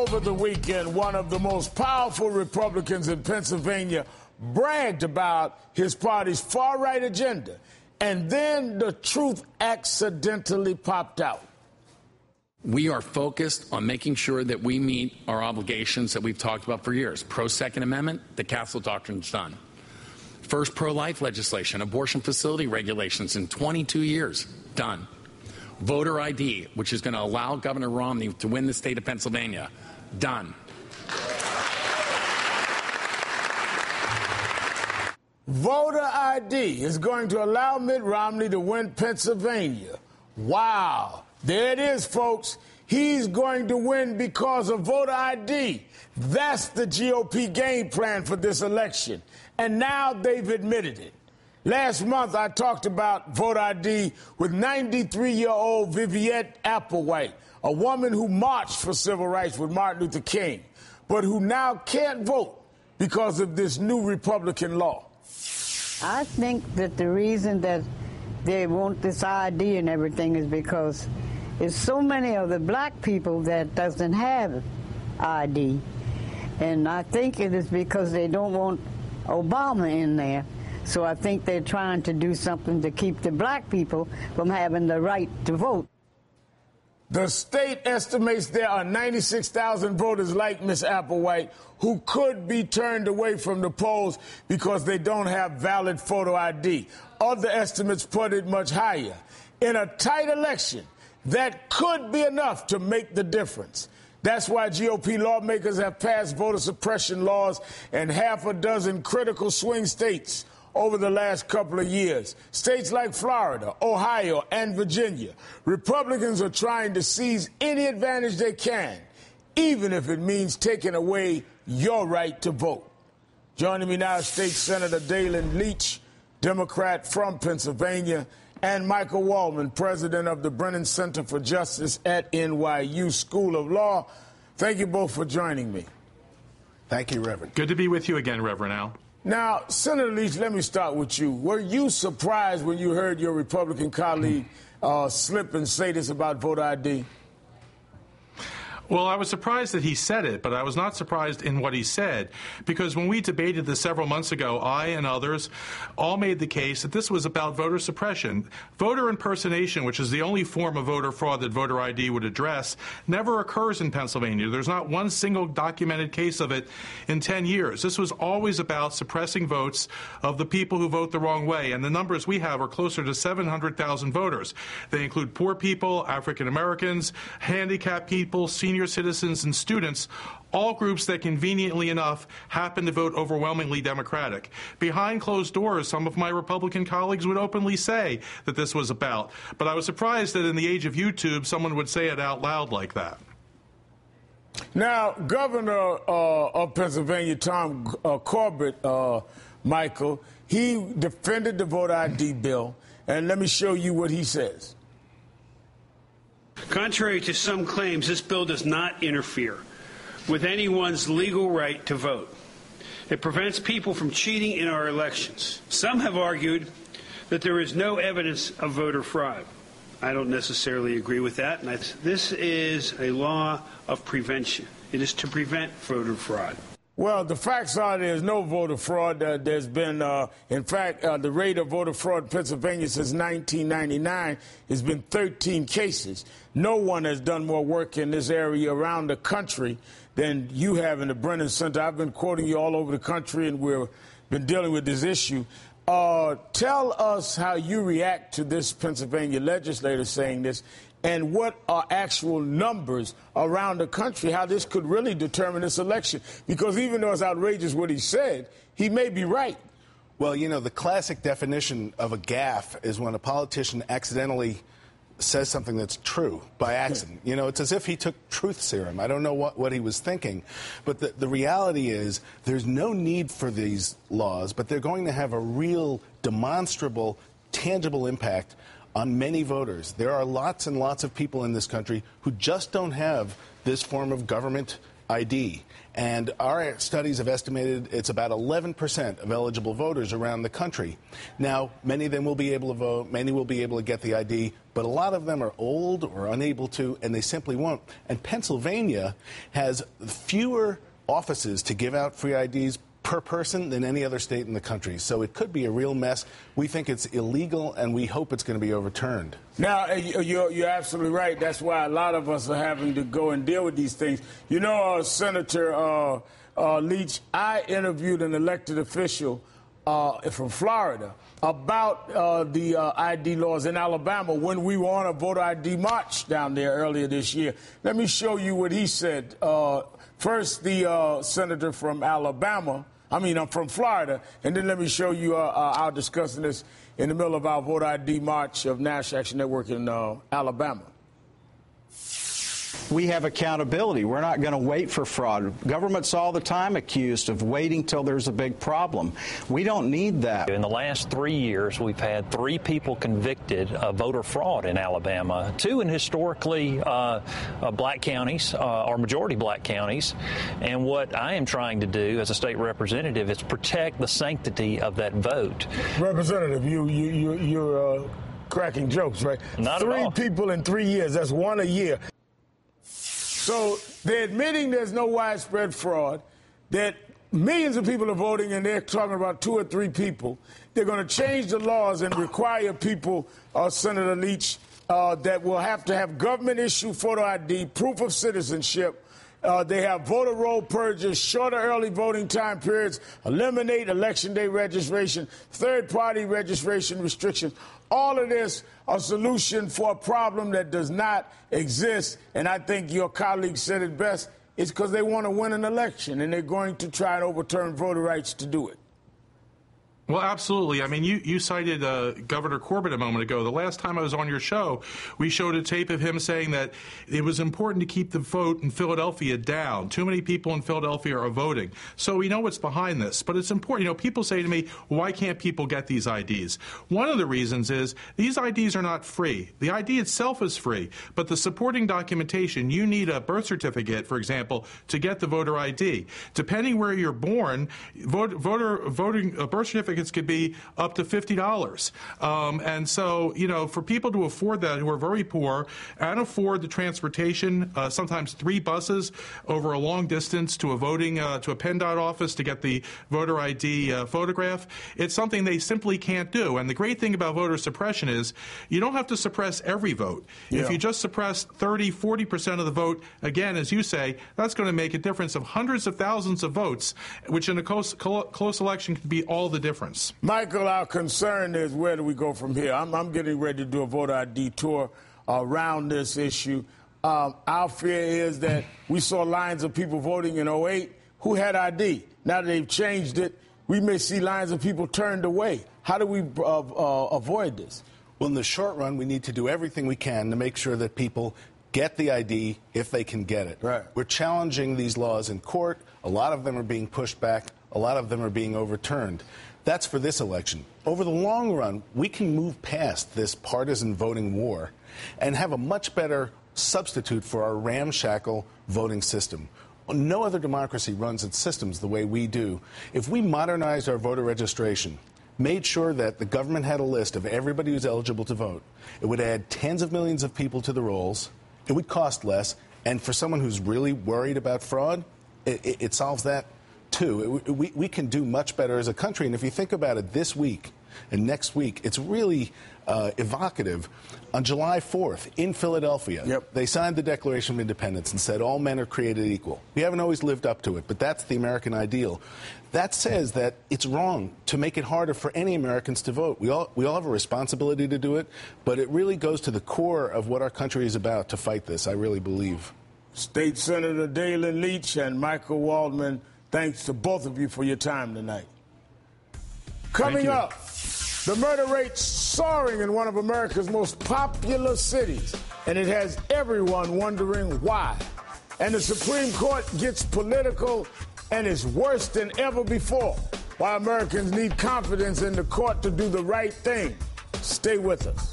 over the weekend, one of the most powerful Republicans in Pennsylvania bragged about his party's far-right agenda, and then the truth accidentally popped out. We are focused on making sure that we meet our obligations that we've talked about for years. Pro-Second Amendment, the Castle Doctrine's done. First pro-life legislation, abortion facility regulations in 22 years, done. Voter ID, which is going to allow Governor Romney to win the state of Pennsylvania, done. Voter ID is going to allow Mitt Romney to win Pennsylvania. Wow. There it is, folks. He's going to win because of voter ID. That's the GOP game plan for this election. And now they've admitted it. Last month, I talked about voter ID with 93-year-old Viviette Applewhite, a woman who marched for civil rights with Martin Luther King, but who now can't vote because of this new Republican law. I think that the reason that they want this ID and everything is because there's so many of the black people that doesn't have ID. And I think it is because they don't want Obama in there. So I think they're trying to do something to keep the black people from having the right to vote. The state estimates there are 96,000 voters like Ms. Applewhite who could be turned away from the polls because they don't have valid photo ID. Other estimates put it much higher. In a tight election, that could be enough to make the difference. That's why GOP lawmakers have passed voter suppression laws in half a dozen critical swing states over the last couple of years. States like Florida, Ohio, and Virginia. Republicans are trying to seize any advantage they can, even if it means taking away your right to vote. Joining me now is State Senator Dalen Leach, Democrat from Pennsylvania, and Michael Waldman, president of the Brennan Center for Justice at NYU School of Law. Thank you both for joining me. Thank you, Reverend. Good to be with you again, Reverend Al. Now, Senator Leach, let me start with you. Were you surprised when you heard your Republican colleague slip and say this about voter ID? Well, I was surprised that he said it, but I was not surprised in what he said, because when we debated this several months ago, I and others all made the case that this was about voter suppression. Voter impersonation, which is the only form of voter fraud that voter ID would address, never occurs in Pennsylvania. There's not one single documented case of it in 10 years. This was always about suppressing votes of the people who vote the wrong way, and the numbers we have are closer to 700,000 voters. They include poor people, African Americans, handicapped people, senior citizens, and students, all groups that conveniently enough happen to vote overwhelmingly Democratic. Behind closed doors, some of my Republican colleagues would openly say that this was about, but I was surprised that in the age of YouTube, someone would say it out loud like that. Now, Governor of Pennsylvania, Tom Corbett, Michael, he defended the voter ID bill, and let me show you what he says. Contrary to some claims, this bill does not interfere with anyone's legal right to vote. It prevents people from cheating in our elections. Some have argued that there is no evidence of voter fraud. I don't necessarily agree with that. And this is a law of prevention. It is to prevent voter fraud. Well, the facts are there's no voter fraud. There's been, in fact, the rate of voter fraud in Pennsylvania since 1999 has been 13 cases. No one has done more work in this area around the country than you have in the Brennan Center. I've been quoting you all over the country, and we've been dealing with this issue. Tell us how you react to this Pennsylvania legislator saying this, and what are actual numbers around the country, how this could really determine this election. Because even though it's outrageous what he said, he may be right. Well, you know, the classic definition of a gaffe is when a politician accidentally says something that's true by accident. You know, it's as if he took truth serum. I don't know what he was thinking. But the reality is there's no need for these laws, but they're going to have a real demonstrable, tangible impact on many voters. There are lots and lots of people in this country who just don't have this form of government ID. And our studies have estimated it's about 11% of eligible voters around the country. Now, many of them will be able to vote, many will be able to get the ID, but a lot of them are old or unable to, and they simply won't. And Pennsylvania has fewer offices to give out free IDs per person than any other state in the country. So it could be a real mess. We think it's illegal, and we hope it's going to be overturned. Now, you're absolutely right. That's why a lot of us are having to go and deal with these things. You know, Senator Leach, I interviewed an elected official from Florida about the ID laws in Alabama when we were on a voter ID march down there earlier this year. Let me show you what he said. First, the senator from from Florida, and then let me show you our discussing this in the middle of our voter ID march of National Action Network in Alabama. We have accountability. We're not going to wait for fraud. Government's all the time accused of waiting till there's a big problem. We don't need that. In the last 3 years, we've had 3 people convicted of voter fraud in Alabama, 2 in historically black counties, or majority black counties. And what I am trying to do as a state representative is protect the sanctity of that vote. Representative, you're cracking jokes, right? Not at all. 3 people in 3 years. That's 1 a year. So they're admitting there's no widespread fraud, that millions of people are voting, and they're talking about 2 or 3 people. They're going to change the laws and require people, Senator Leach, that will have to have government-issued photo ID, proof of citizenship. They have voter roll purges, shorter early voting time periods, eliminate election day registration, third-party registration restrictions. All of this a solution for a problem that does not exist. And I think your colleague said it best. It's because they want to win an election, and they're going to try and overturn voter rights to do it. Well, absolutely. I mean, you cited Governor Corbett a moment ago. The last time I was on your show, we showed a tape of him saying that it was important to keep the vote in Philadelphia down. Too many people in Philadelphia are voting. So we know what's behind this. But it's important. You know, people say to me, why can't people get these IDs? One of the reasons is these IDs are not free. The ID itself is free. But the supporting documentation, you need a birth certificate, for example, to get the voter ID. Depending where you're born, birth certificates could be up to $50. And so, you know, for people to afford that who are very poor and afford the transportation, sometimes 3 buses over a long distance to a voting, to a PennDOT office to get the voter ID photograph, it's something they simply can't do. And the great thing about voter suppression is you don't have to suppress every vote. Yeah. If you just suppress 30, 40% of the vote, again, as you say, that's going to make a difference of hundreds of thousands of votes, which in a close election could be all the difference. Michael, our concern is where do we go from here? I'm getting ready to do a voter ID tour around this issue. Our fear is that we saw lines of people voting in 2008 who had ID. Now that they've changed it, we may see lines of people turned away. How do we avoid this? Well, in the short run, we need to do everything we can to make sure that people get the ID if they can get it. Right. We're challenging these laws in court. A lot of them are being pushed back. A lot of them are being overturned. That's for this election. Over the long run, we can move past this partisan voting war and have a much better substitute for our ramshackle voting system. No other democracy runs its systems the way we do. If we modernized our voter registration, made sure that the government had a list of everybody who's eligible to vote, it would add tens of millions of people to the rolls, it would cost less, and for someone who's really worried about fraud, it solves that too. We can do much better as a country, and if you think about it this week and next week, it's really evocative. On July 4th in Philadelphia, they signed the Declaration of Independence and said all men are created equal. We haven't always lived up to it, but that's the American ideal. That says that it's wrong to make it harder for any Americans to vote. We all have a responsibility to do it, but it really goes to the core of what our country is about to fight this, I really believe. State Senator Dalen Leach and Michael Waldman, thanks to both of you for your time tonight. Coming up, the murder rate soaring in one of America's most popular cities, and it has everyone wondering why. And the Supreme Court gets political and is worse than ever before. Why Americans need confidence in the court to do the right thing. Stay with us.